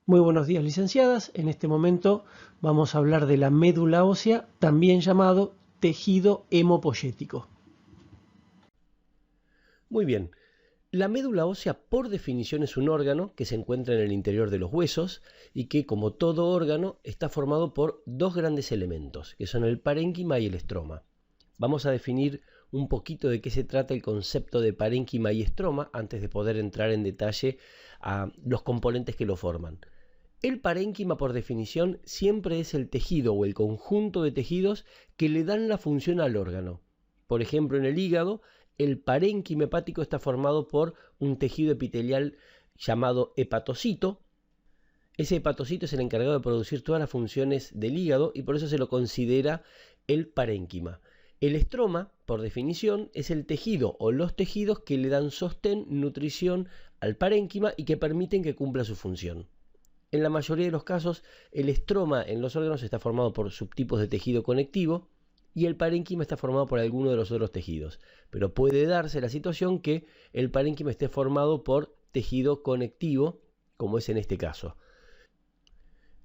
Muy buenos días, licenciadas. En este momento vamos a hablar de la médula ósea, también llamado tejido hemopoyético. Muy bien. La médula ósea por definición es un órgano que se encuentra en el interior de los huesos y que, como todo órgano, está formado por dos grandes elementos, que son el parénquima y el estroma. Vamos a definir un poquito de qué se trata el concepto de parénquima y estroma antes de poder entrar en detalle a los componentes que lo forman. El parénquima, por definición, siempre es el tejido o el conjunto de tejidos que le dan la función al órgano. Por ejemplo, en el hígado, el parénquima hepático está formado por un tejido epitelial llamado hepatocito. Ese hepatocito es el encargado de producir todas las funciones del hígado y por eso se lo considera el parénquima. El estroma, por definición, es el tejido o los tejidos que le dan sostén, nutrición al parénquima y que permiten que cumpla su función. En la mayoría de los casos, el estroma en los órganos está formado por subtipos de tejido conectivo y el parénquima está formado por alguno de los otros tejidos. Pero puede darse la situación que el parénquima esté formado por tejido conectivo, como es en este caso.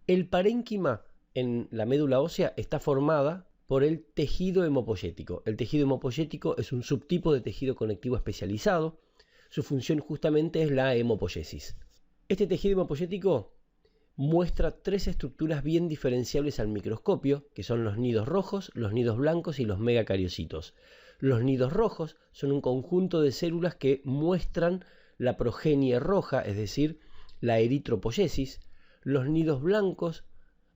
El parénquima en la médula ósea está formada por el tejido hemopoyético. El tejido hemopoyético es un subtipo de tejido conectivo especializado. Su función justamente es la hemopoiesis. Este tejido hemopoyético muestra tres estructuras bien diferenciables al microscopio, que son los nidos rojos, los nidos blancos y los megacariocitos. Los nidos rojos son un conjunto de células que muestran la progenie roja, es decir, la eritropoiesis. Los nidos blancos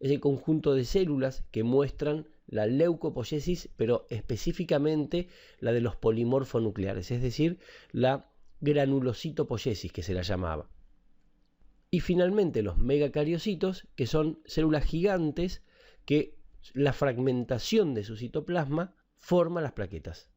es el conjunto de células que muestran la leucopoiesis, pero específicamente la de los polimorfonucleares, es decir, la granulocitopoiesis que se la llamaba. Y finalmente los megacariocitos, que son células gigantes que la fragmentación de su citoplasma forma las plaquetas.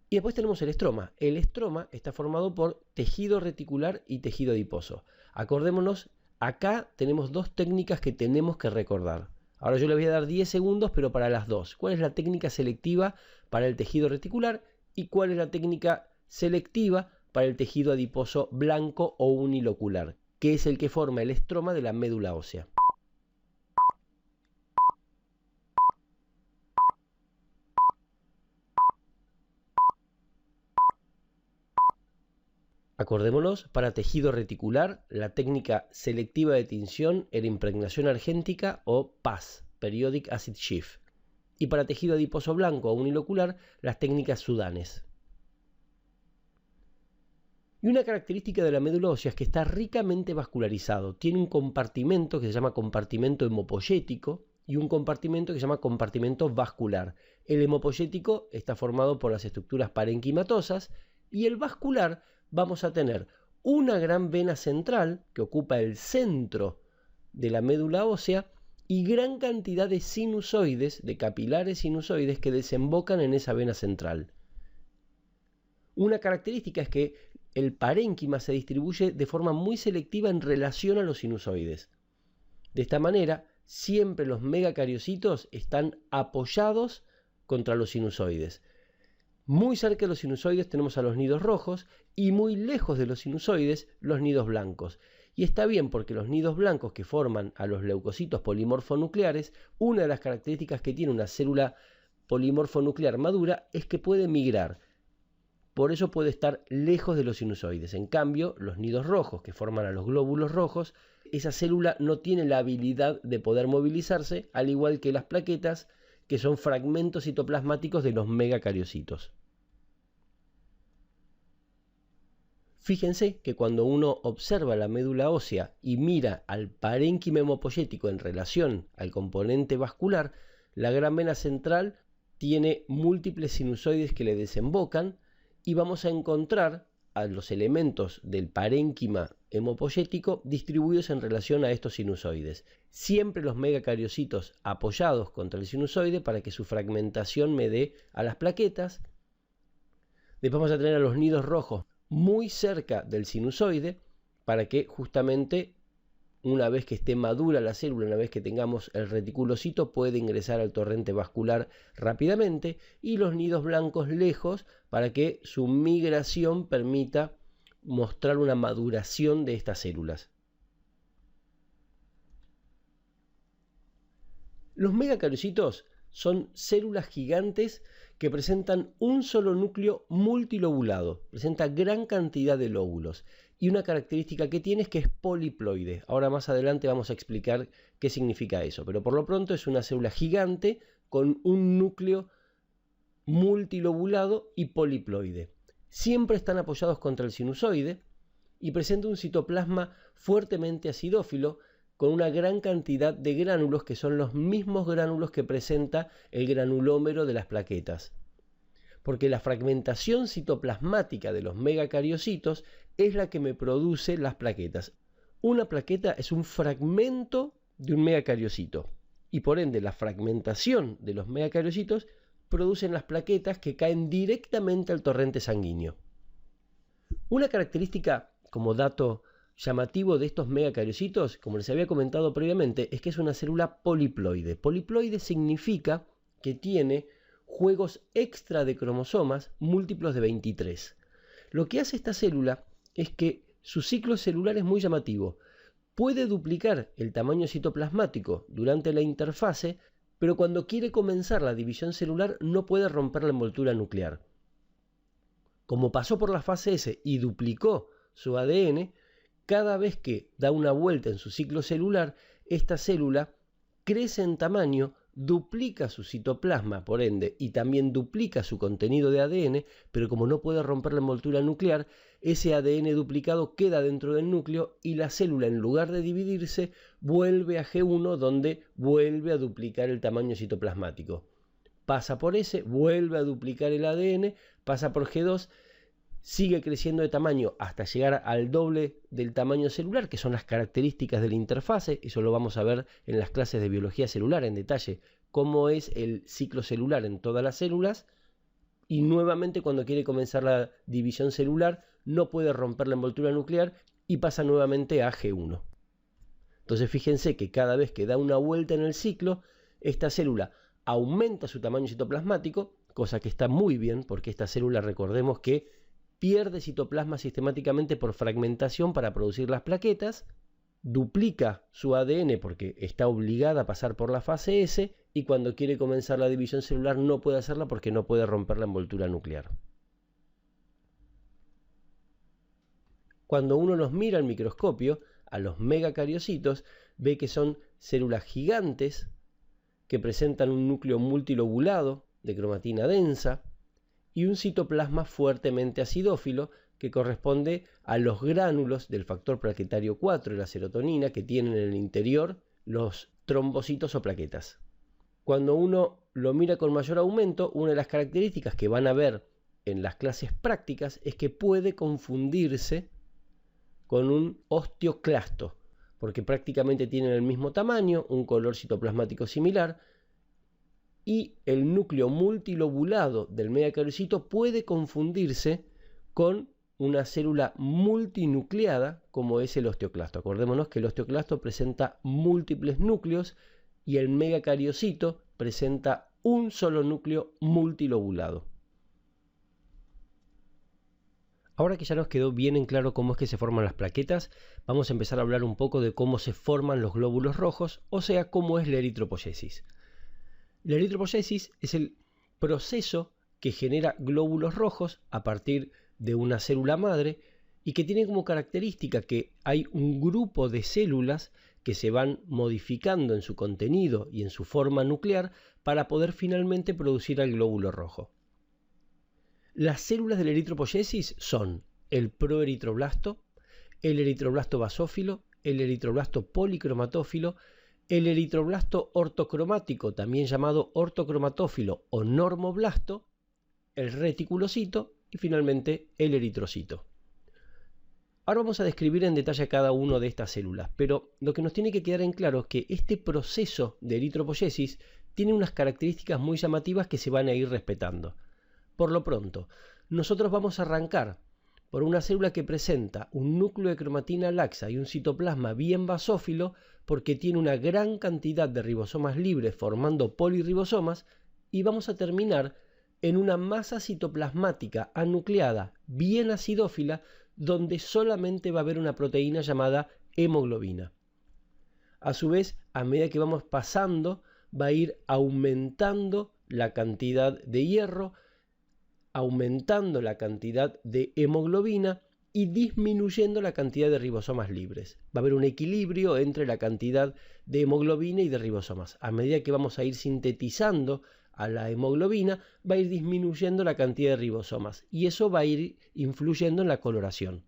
Y después tenemos el estroma. El estroma está formado por tejido reticular y tejido adiposo. Acordémonos, acá tenemos dos técnicas que tenemos que recordar. Ahora yo le voy a dar 10 segundos, pero para las dos. ¿Cuál es la técnica selectiva para el tejido reticular y cuál es la técnica selectiva para el tejido adiposo blanco o unilocular, que es el que forma el estroma de la médula ósea? Acordémonos, para tejido reticular, la técnica selectiva de tinción era impregnación argéntica o PAS, Periodic Acid Shift. Y para tejido adiposo blanco o unilocular, las técnicas sudanes. Y una característica de la médula ósea es que está ricamente vascularizado. Tiene un compartimento que se llama compartimento hemopoyético y un compartimento que se llama compartimento vascular. El hemopoyético está formado por las estructuras parenquimatosas y el vascular vamos a tener una gran vena central que ocupa el centro de la médula ósea y gran cantidad de sinusoides, de capilares sinusoides que desembocan en esa vena central. Una característica es que el parénquima se distribuye de forma muy selectiva en relación a los sinusoides. De esta manera, siempre los megacariocitos están apoyados contra los sinusoides. Muy cerca de los sinusoides tenemos a los nidos rojos y muy lejos de los sinusoides los nidos blancos. Y está bien porque los nidos blancos que forman a los leucocitos polimorfonucleares, una de las características que tiene una célula polimorfonuclear madura es que puede migrar. Por eso puede estar lejos de los sinusoides. En cambio, los nidos rojos que forman a los glóbulos rojos, esa célula no tiene la habilidad de poder movilizarse, al igual que las plaquetas, que son fragmentos citoplasmáticos de los megacariocitos. Fíjense que cuando uno observa la médula ósea y mira al parénquima hemopoyético en relación al componente vascular, la gran vena central tiene múltiples sinusoides que le desembocan y vamos a encontrar a los elementos del parénquima hemopoyético distribuidos en relación a estos sinusoides. Siempre los megacariocitos apoyados contra el sinusoide para que su fragmentación me dé a las plaquetas. Después vamos a tener a los nidos rojos muy cerca del sinusoide para que justamente una vez que esté madura la célula, una vez que tengamos el reticulocito, puede ingresar al torrente vascular rápidamente, y los nidos blancos lejos para que su migración permita mostrar una maduración de estas células. Los megacariocitos son células gigantes que presentan un solo núcleo multilobulado, presenta gran cantidad de lóbulos y una característica que tiene es que es poliploide. Ahora más adelante vamos a explicar qué significa eso, pero por lo pronto es una célula gigante con un núcleo multilobulado y poliploide. Siempre están apoyados contra el sinusoide y presenta un citoplasma fuertemente acidófilo con una gran cantidad de gránulos que son los mismos gránulos que presenta el granulómero de las plaquetas. Porque la fragmentación citoplasmática de los megacariocitos es la que me produce las plaquetas. Una plaqueta es un fragmento de un megacariocito y por ende la fragmentación de los megacariocitos producen las plaquetas que caen directamente al torrente sanguíneo. Una característica como dato llamativo de estos megacariocitos, como les había comentado previamente, es que es una célula poliploide. Poliploide significa que tiene juegos extra de cromosomas múltiplos de 23. Lo que hace esta célula es que su ciclo celular es muy llamativo. Puede duplicar el tamaño citoplasmático durante la interfase, pero cuando quiere comenzar la división celular no puede romper la envoltura nuclear. Como pasó por la fase S y duplicó su ADN, cada vez que da una vuelta en su ciclo celular, esta célula crece en tamaño, duplica su citoplasma, por ende, y también duplica su contenido de ADN, pero como no puede romper la envoltura nuclear, ese ADN duplicado queda dentro del núcleo y la célula, en lugar de dividirse, vuelve a G1, donde vuelve a duplicar el tamaño citoplasmático. Pasa por S, vuelve a duplicar el ADN, pasa por G2, sigue creciendo de tamaño hasta llegar al doble del tamaño celular, que son las características de la interfase. Eso lo vamos a ver en las clases de biología celular en detalle, cómo es el ciclo celular en todas las células. Y nuevamente cuando quiere comenzar la división celular no puede romper la envoltura nuclear y pasa nuevamente a G1. Entonces fíjense que cada vez que da una vuelta en el ciclo, esta célula aumenta su tamaño citoplasmático, cosa que está muy bien porque esta célula, recordemos que pierde citoplasma sistemáticamente por fragmentación para producir las plaquetas, duplica su ADN porque está obligada a pasar por la fase S y cuando quiere comenzar la división celular no puede hacerla porque no puede romper la envoltura nuclear. Cuando uno los mira al microscopio, a los megacariocitos, ve que son células gigantes que presentan un núcleo multilobulado de cromatina densa, y un citoplasma fuertemente acidófilo que corresponde a los gránulos del factor plaquetario 4 y la serotonina que tienen en el interior los trombocitos o plaquetas. Cuando uno lo mira con mayor aumento, una de las características que van a ver en las clases prácticas es que puede confundirse con un osteoclasto, porque prácticamente tienen el mismo tamaño, un color citoplasmático similar, y el núcleo multilobulado del megacariocito puede confundirse con una célula multinucleada como es el osteoclasto. Acordémonos que el osteoclasto presenta múltiples núcleos y el megacariocito presenta un solo núcleo multilobulado. Ahora que ya nos quedó bien en claro cómo es que se forman las plaquetas, vamos a empezar a hablar un poco de cómo se forman los glóbulos rojos, o sea, cómo es la eritropoyesis. La eritropoyesis es el proceso que genera glóbulos rojos a partir de una célula madre y que tiene como característica que hay un grupo de células que se van modificando en su contenido y en su forma nuclear para poder finalmente producir al glóbulo rojo. Las células de la eritropoyesis son el proeritroblasto, el eritroblasto basófilo, el eritroblasto policromatófilo, el eritroblasto ortocromático, también llamado ortocromatófilo o normoblasto, el reticulocito y finalmente el eritrocito. Ahora vamos a describir en detalle cada una de estas células, pero lo que nos tiene que quedar en claro es que este proceso de eritropoyesis tiene unas características muy llamativas que se van a ir respetando. Por lo pronto, nosotros vamos a arrancar por una célula que presenta un núcleo de cromatina laxa y un citoplasma bien basófilo porque tiene una gran cantidad de ribosomas libres formando poliribosomas, y vamos a terminar en una masa citoplasmática anucleada bien acidófila donde solamente va a haber una proteína llamada hemoglobina. A su vez, a medida que vamos pasando va a ir aumentando la cantidad de hierro, aumentando la cantidad de hemoglobina y disminuyendo la cantidad de ribosomas libres. Va a haber un equilibrio entre la cantidad de hemoglobina y de ribosomas. A medida que vamos a ir sintetizando a la hemoglobina, va a ir disminuyendo la cantidad de ribosomas y eso va a ir influyendo en la coloración.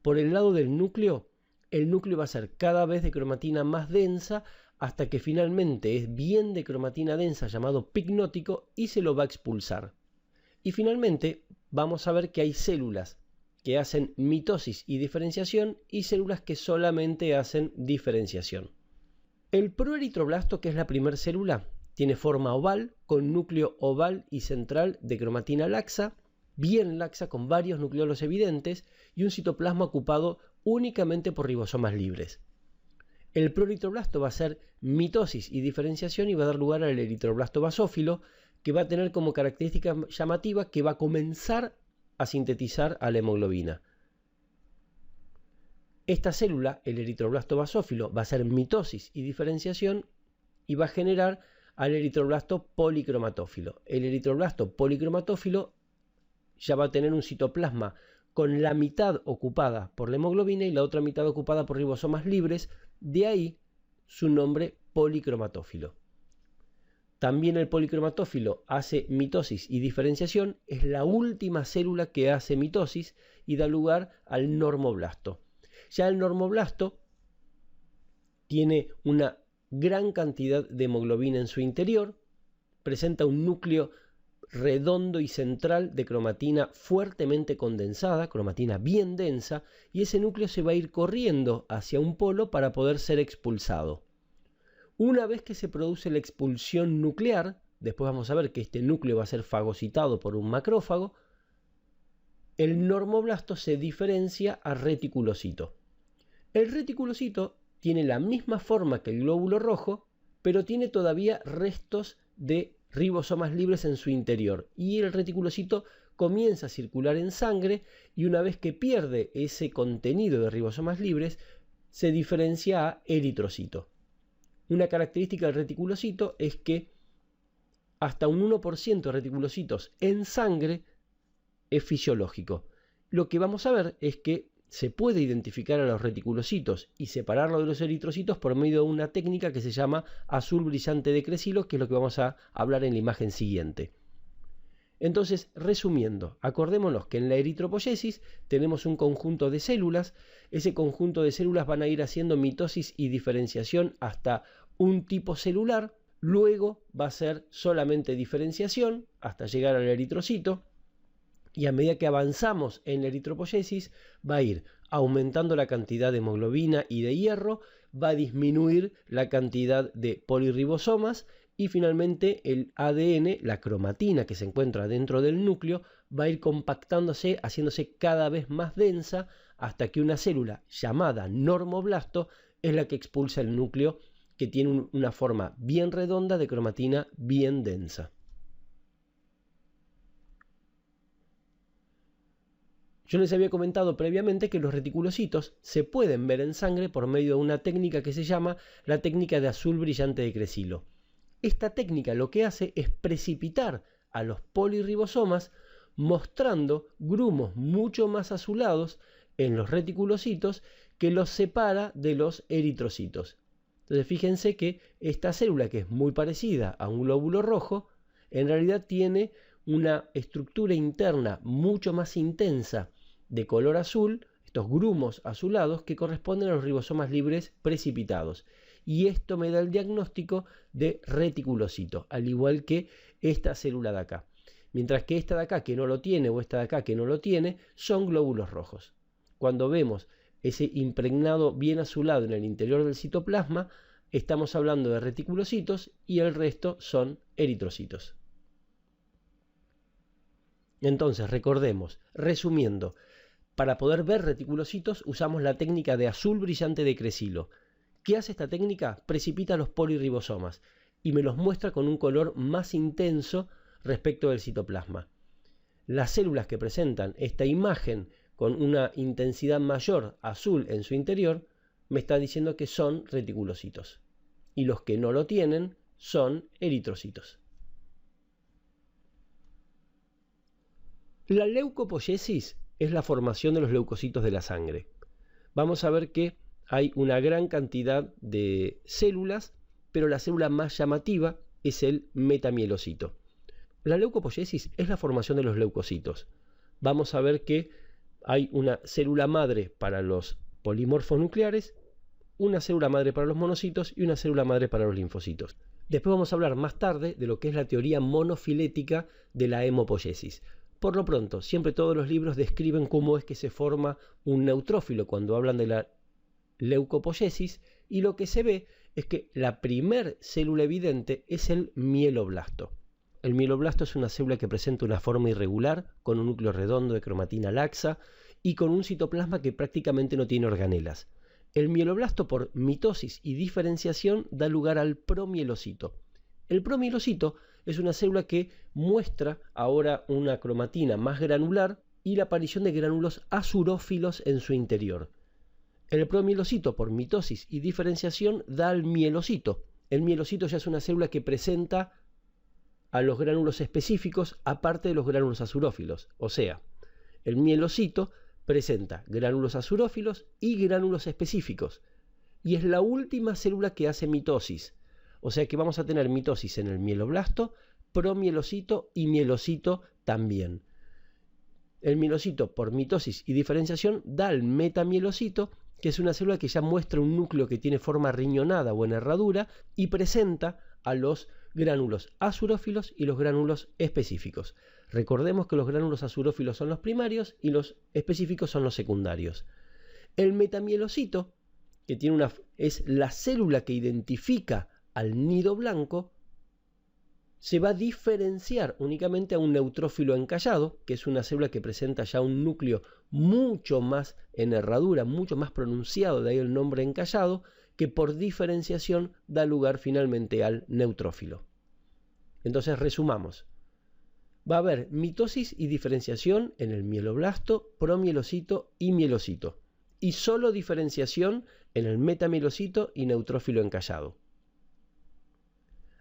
Por el lado del núcleo, el núcleo va a ser cada vez de cromatina más densa hasta que finalmente es bien de cromatina densa, llamado picnótico, y se lo va a expulsar. Y finalmente vamos a ver que hay células que hacen mitosis y diferenciación y células que solamente hacen diferenciación. El proeritroblasto, que es la primera célula, tiene forma oval, con núcleo oval y central de cromatina laxa, bien laxa con varios nucleolos evidentes y un citoplasma ocupado únicamente por ribosomas libres. El proeritroblasto va a hacer mitosis y diferenciación y va a dar lugar al eritroblasto basófilo, que va a tener como característica llamativa que va a comenzar a sintetizar a la hemoglobina. Esta célula, el eritroblasto basófilo, va a hacer mitosis y diferenciación y va a generar al eritroblasto policromatófilo. El eritroblasto policromatófilo ya va a tener un citoplasma con la mitad ocupada por la hemoglobina y la otra mitad ocupada por ribosomas libres, de ahí su nombre policromatófilo. También el policromatófilo hace mitosis y diferenciación, es la última célula que hace mitosis y da lugar al normoblasto. Ya el normoblasto tiene una gran cantidad de hemoglobina en su interior, presenta un núcleo redondo y central de cromatina fuertemente condensada, cromatina bien densa, y ese núcleo se va a ir corriendo hacia un polo para poder ser expulsado. Una vez que se produce la expulsión nuclear, después vamos a ver que este núcleo va a ser fagocitado por un macrófago, el normoblasto se diferencia a reticulocito. El reticulocito tiene la misma forma que el glóbulo rojo, pero tiene todavía restos de ribosomas libres en su interior y el reticulocito comienza a circular en sangre y una vez que pierde ese contenido de ribosomas libres se diferencia a eritrocito. Una característica del reticulocito es que hasta un 1% de reticulocitos en sangre es fisiológico. Lo que vamos a ver es que se puede identificar a los reticulocitos y separarlo de los eritrocitos por medio de una técnica que se llama azul brillante de Crecilo, que es lo que vamos a hablar en la imagen siguiente. Entonces, resumiendo, acordémonos que en la eritropoyesis tenemos un conjunto de células, ese conjunto de células van a ir haciendo mitosis y diferenciación hasta un tipo celular, luego va a ser solamente diferenciación hasta llegar al eritrocito, y a medida que avanzamos en la eritropoyesis va a ir aumentando la cantidad de hemoglobina y de hierro, va a disminuir la cantidad de polirribosomas y finalmente el ADN, la cromatina que se encuentra dentro del núcleo, va a ir compactándose, haciéndose cada vez más densa hasta que una célula llamada normoblasto es la que expulsa el núcleo, que tiene una forma bien redonda de cromatina bien densa. Yo les había comentado previamente que los reticulocitos se pueden ver en sangre por medio de una técnica que se llama la técnica de azul brillante de Crecilo. Esta técnica lo que hace es precipitar a los polirribosomas mostrando grumos mucho más azulados en los reticulocitos que los separa de los eritrocitos. Entonces fíjense que esta célula, que es muy parecida a un glóbulo rojo, en realidad tiene una estructura interna mucho más intensa de color azul, estos grumos azulados que corresponden a los ribosomas libres precipitados. Y esto me da el diagnóstico de reticulocito, al igual que esta célula de acá. Mientras que esta de acá que no lo tiene o esta de acá que no lo tiene, son glóbulos rojos. Cuando vemos ese impregnado bien azulado en el interior del citoplasma, estamos hablando de reticulocitos y el resto son eritrocitos. Entonces, recordemos, resumiendo, para poder ver reticulocitos usamos la técnica de azul brillante de Crecilo. ¿Qué hace esta técnica? Precipita los polirribosomas y me los muestra con un color más intenso respecto del citoplasma. Las células que presentan esta imagen con una intensidad mayor azul en su interior me está diciendo que son reticulocitos. Y los que no lo tienen, son eritrocitos. La leucopoiesis es la formación de los leucocitos de la sangre. Vamos a ver que hay una gran cantidad de células, pero la célula más llamativa es el metamielocito. La leucopoiesis es la formación de los leucocitos. Vamos a ver que hay una célula madre para los polimorfos nucleares, una célula madre para los monocitos y una célula madre para los linfocitos. Después vamos a hablar más tarde de lo que es la teoría monofilética de la hemopoiesis. Por lo pronto, siempre todos los libros describen cómo es que se forma un neutrófilo cuando hablan de la leucopoiesis, y lo que se ve es que la primer célula evidente es el mieloblasto. El mieloblasto es una célula que presenta una forma irregular, con un núcleo redondo de cromatina laxa y con un citoplasma que prácticamente no tiene organelas. El mieloblasto, por mitosis y diferenciación, da lugar al promielocito. El promielocito es una célula que muestra ahora una cromatina más granular y la aparición de gránulos azurófilos en su interior. El promielocito, por mitosis y diferenciación, da al mielocito. El mielocito ya es una célula que presenta a los gránulos específicos aparte de los gránulos azurófilos. O sea, el mielocito presenta gránulos azurófilos y gránulos específicos. Y es la última célula que hace mitosis. O sea que vamos a tener mitosis en el mieloblasto, promielocito y mielocito también. El mielocito, por mitosis y diferenciación, da al metamielocito, que es una célula que ya muestra un núcleo que tiene forma riñonada o en herradura y presenta a los gránulos azurófilos y los gránulos específicos. Recordemos que los gránulos azurófilos son los primarios y los específicos son los secundarios. El metamielocito, que es la célula que identifica al nido blanco, se va a diferenciar únicamente a un neutrófilo encallado, que es una célula que presenta ya un núcleo mucho más en herradura, mucho más pronunciado, de ahí el nombre encallado, que por diferenciación da lugar finalmente al neutrófilo. Entonces resumamos. Va a haber mitosis y diferenciación en el mieloblasto, promielocito y mielocito, y solo diferenciación en el metamielocito y neutrófilo encallado.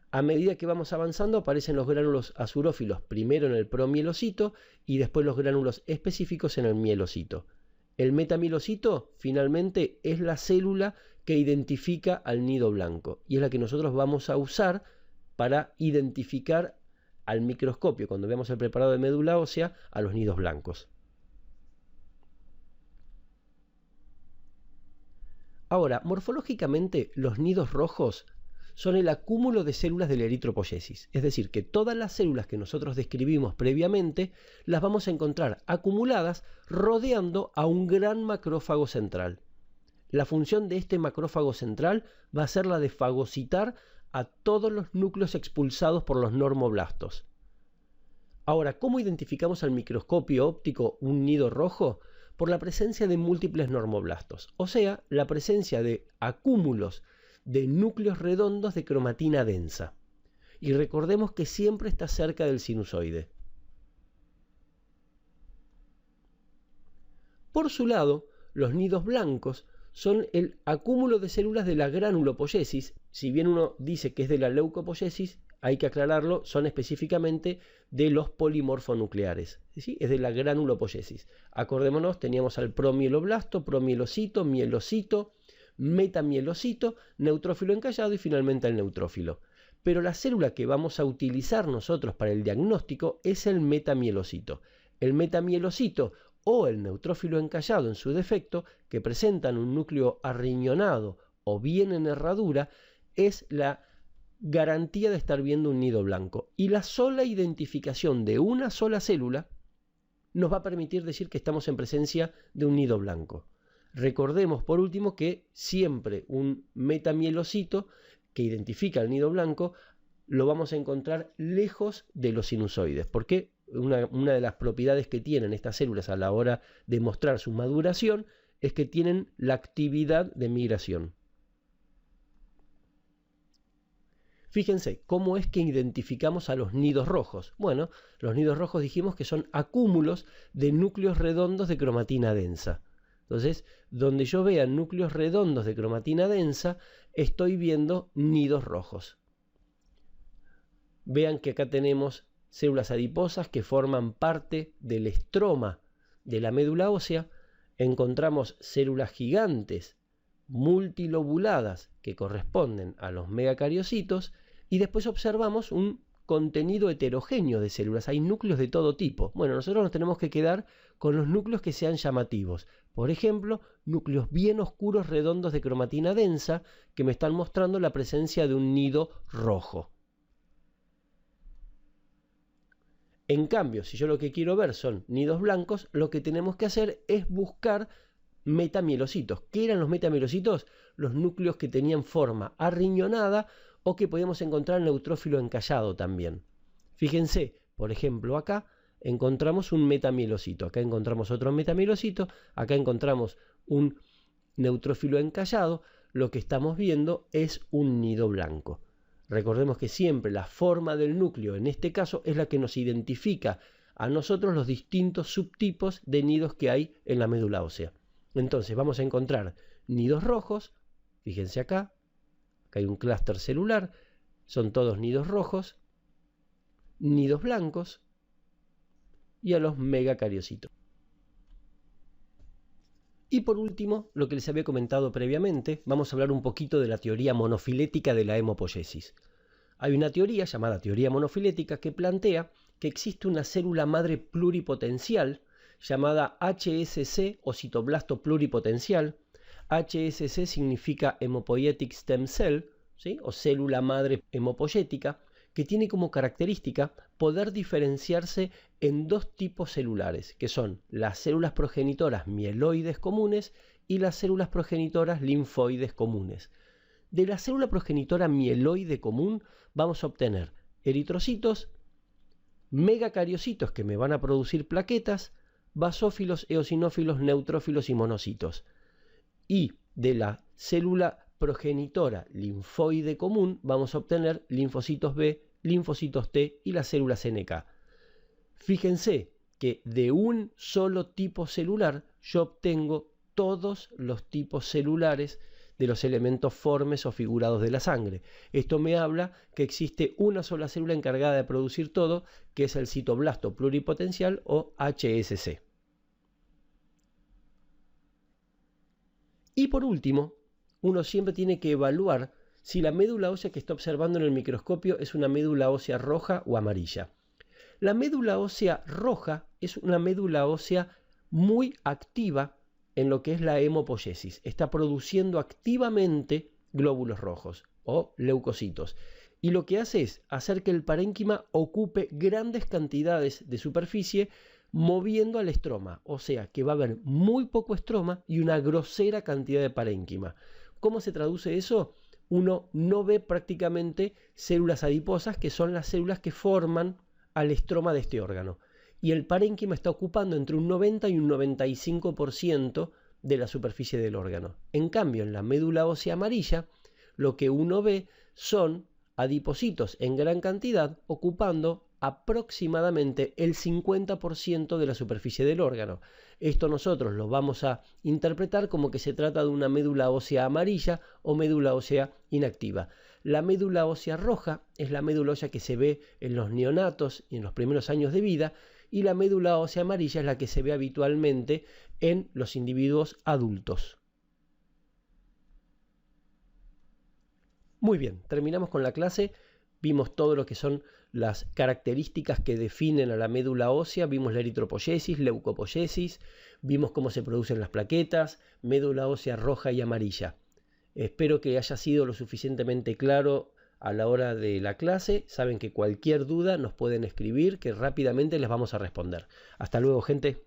A medida que vamos avanzando aparecen los gránulos azurófilos primero en el promielocito y después los gránulos específicos en el mielocito. El metamielocito finalmente es la célula que identifica al nido blanco y es la que nosotros vamos a usar para identificar al microscopio, cuando veamos el preparado de médula ósea, a los nidos blancos. Ahora, morfológicamente, los nidos rojos son el acúmulo de células de la eritropoiesis, es decir, que todas las células que nosotros describimos previamente las vamos a encontrar acumuladas rodeando a un gran macrófago central. La función de este macrófago central va a ser la de fagocitar a todos los núcleos expulsados por los normoblastos. Ahora, ¿cómo identificamos al microscopio óptico un nido rojo? Por la presencia de múltiples normoblastos, o sea, la presencia de acúmulos de núcleos redondos de cromatina densa. Y recordemos que siempre está cerca del sinusoide. Por su lado, los nidos blancos son el acúmulo de células de la granulopoiesis. Si bien uno dice que es de la leucopoiesis, hay que aclararlo, son específicamente de los polimorfonucleares, ¿sí? Es de la granulopoiesis. Acordémonos, teníamos al promieloblasto, promielocito, mielocito, metamielocito, neutrófilo encallado y finalmente el neutrófilo. Pero la célula que vamos a utilizar nosotros para el diagnóstico es el metamielocito. El metamielocito o el neutrófilo encallado en su defecto, que presentan un núcleo arriñonado o bien en herradura, es la garantía de estar viendo un nido blanco. Y la sola identificación de una sola célula nos va a permitir decir que estamos en presencia de un nido blanco. Recordemos por último que siempre un metamielocito que identifica el nido blanco lo vamos a encontrar lejos de los sinusoides, porque una de las propiedades que tienen estas células a la hora de mostrar su maduración es que tienen la actividad de migración. Fíjense, ¿cómo es que identificamos a los nidos rojos? Bueno, los nidos rojos dijimos que son acúmulos de núcleos redondos de cromatina densa. Entonces, donde yo vea núcleos redondos de cromatina densa, estoy viendo nidos rojos. Vean que acá tenemos células adiposas que forman parte del estroma de la médula ósea. Encontramos células gigantes multilobuladas que corresponden a los megacariocitos y después observamos un contenido heterogéneo de células. Hay núcleos de todo tipo. Bueno, nosotros nos tenemos que quedar con los núcleos que sean llamativos. Por ejemplo, núcleos bien oscuros redondos de cromatina densa que me están mostrando la presencia de un nido rojo. En cambio, si yo lo que quiero ver son nidos blancos, lo que tenemos que hacer es buscar metamielocitos. ¿Qué eran los metamielocitos? Los núcleos que tenían forma arriñonada o que podíamos encontrar en neutrófilo encallado también. Fíjense, por ejemplo, acá encontramos un metamielocito, acá encontramos otro metamielocito, acá encontramos un neutrófilo encallado. Lo que estamos viendo es un nido blanco. Recordemos que siempre la forma del núcleo, en este caso, es la que nos identifica a nosotros los distintos subtipos de nidos que hay en la médula ósea. Entonces vamos a encontrar nidos rojos, fíjense acá hay un clúster celular, son todos nidos rojos, nidos blancos y a los megacariocitos. Y por último, lo que les había comentado previamente, vamos a hablar un poquito de la teoría monofilética de la hemopoiesis. Hay una teoría llamada teoría monofilética que plantea que existe una célula madre pluripotencial llamada HSC o citoblasto pluripotencial. HSC significa Hematopoietic Stem Cell, ¿sí? O célula madre hemopoyética, que tiene como característica poder diferenciarse en dos tipos celulares, que son las células progenitoras mieloides comunes y las células progenitoras linfoides comunes. De la célula progenitora mieloide común vamos a obtener eritrocitos, megacariocitos que me van a producir plaquetas, basófilos, eosinófilos, neutrófilos y monocitos. Y de la célula progenitora linfoide común vamos a obtener linfocitos B, linfocitos T y las células NK. Fíjense que de un solo tipo celular yo obtengo todos los tipos celulares de los elementos formes o figurados de la sangre. Esto me habla que existe una sola célula encargada de producir todo, que es el citoblasto pluripotencial o HSC. Y por último, uno siempre tiene que evaluar si la médula ósea que está observando en el microscopio es una médula ósea roja o amarilla. La médula ósea roja es una médula ósea muy activa en lo que es la hemopoiesis. Está produciendo activamente glóbulos rojos o leucocitos. Y lo que hace es hacer que el parénquima ocupe grandes cantidades de superficie moviendo al estroma. O sea que va a haber muy poco estroma y una grosera cantidad de parénquima. ¿Cómo se traduce eso? Uno no ve prácticamente células adiposas, que son las células que forman al estroma de este órgano. Y el parénquima está ocupando entre un 90 y un 95% de la superficie del órgano. En cambio, en la médula ósea amarilla, lo que uno ve son adipocitos en gran cantidad ocupando aproximadamente el 50% de la superficie del órgano. Esto nosotros lo vamos a interpretar como que se trata de una médula ósea amarilla o médula ósea inactiva. La médula ósea roja es la médula ósea que se ve en los neonatos y en los primeros años de vida, y la médula ósea amarilla es la que se ve habitualmente en los individuos adultos. Muy bien, terminamos con la clase. Vimos todo lo que son las características que definen a la médula ósea, vimos la eritropoiesis, leucopoiesis, vimos cómo se producen las plaquetas, médula ósea roja y amarilla. Espero que haya sido lo suficientemente claro a la hora de la clase. Saben que cualquier duda nos pueden escribir, que rápidamente les vamos a responder. Hasta luego, gente.